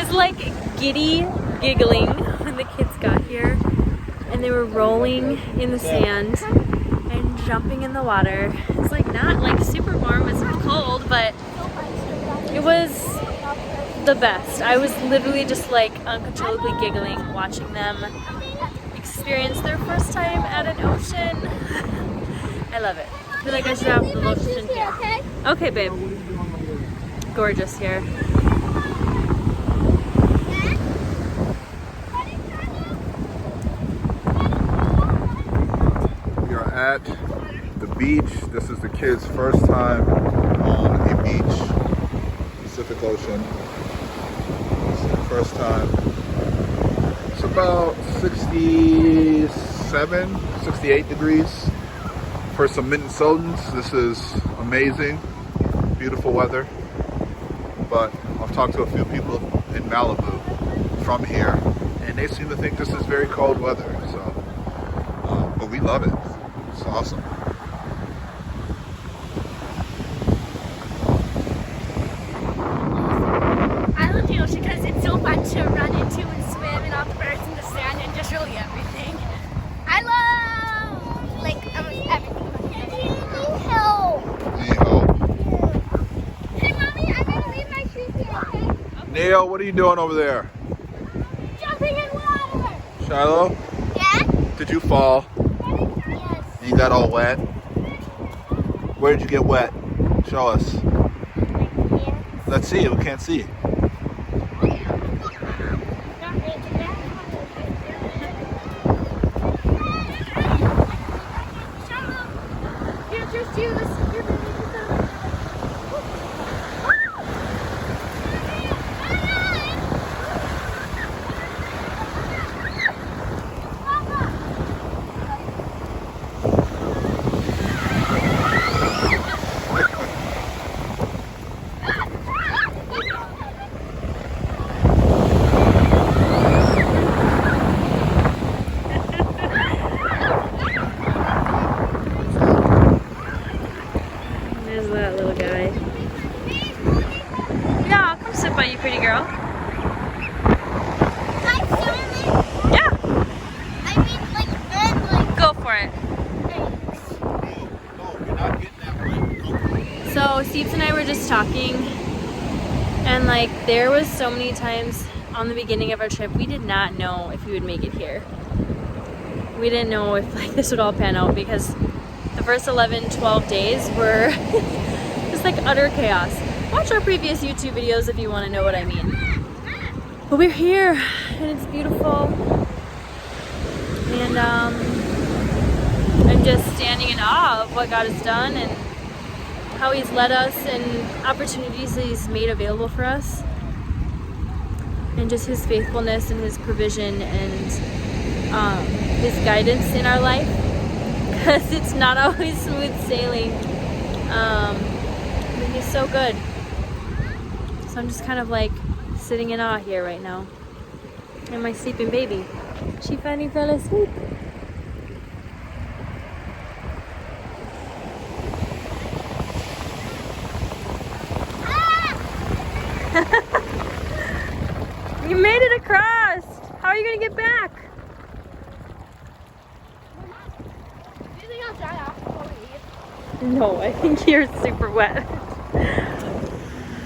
was like giddy giggling when the kids got here, and they were rolling in the sand and jumping in the water. It's like not like super warm, it's cold, but it was the best. I was literally just like uncontrollably giggling watching them experience their first time at an ocean. I love it. I feel like I should have the lotion here. Okay, babe. Gorgeous here. We are at the beach. This is the kids' first time on a beach, Pacific Ocean. This is their first time. It's about 67, 68 degrees. For some Minnesotans, this is amazing, beautiful weather. But I've talked to a few people in Malibu from here, and they seem to think this is very cold weather. So, but we love it. It's awesome. I love the ocean because it's so fun to run into and swim and all the birds in the sand and just really everything. I love like everything. Hey, Mommy, I'm gonna leave my shoes here, okay? Neil, what are you doing over there? Jumping in water. Shiloh, Yeah? did you fall? Yes. You got all wet? Where did you get wet? Show us. Let's see it. We can't see. Here, just use. There's that little guy. Yeah, I'll come sit by you, pretty girl. Yeah, go for it. No, you're not getting that wet. So Steve and I were just talking, and like there was so many times on the beginning of our trip we did not know if we would make it here. We didn't know if like this would all pan out because the first 11-12 days were just like utter chaos. Watch our previous YouTube videos if you want to know what I mean. But we're here and it's beautiful, and I'm just standing in awe of what God has done and how He's led us and opportunities that He's made available for us, and just His faithfulness and His provision and His guidance in our life, because it's not always smooth sailing. But He's so good. So I'm just kind of like sitting in awe here right now. And my sleeping baby, she finally fell asleep. You made it across. How are you gonna get back? Do you think I'll dry off before we leave? No, I think you're super wet. Oh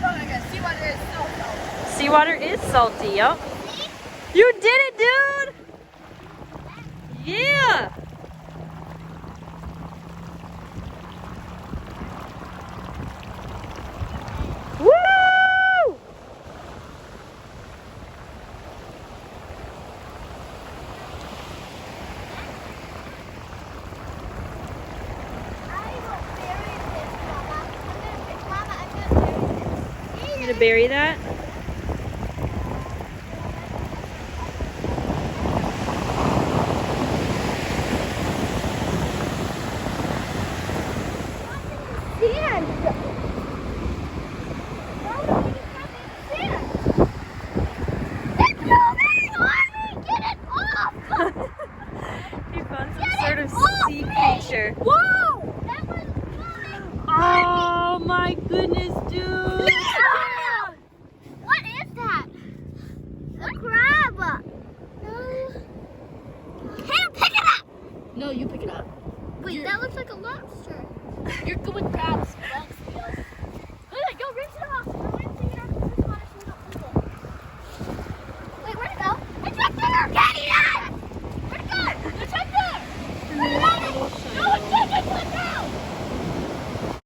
my god, seawater is so salty. Seawater is salty, yup. You did it, dude! Yeah! Woo! You gonna bury that? Sea creature. Whoa! That was moving. Oh my goodness, dude! Yeah! No, you pick it up. Wait, that looks like a lobster. You're good with crabs. Well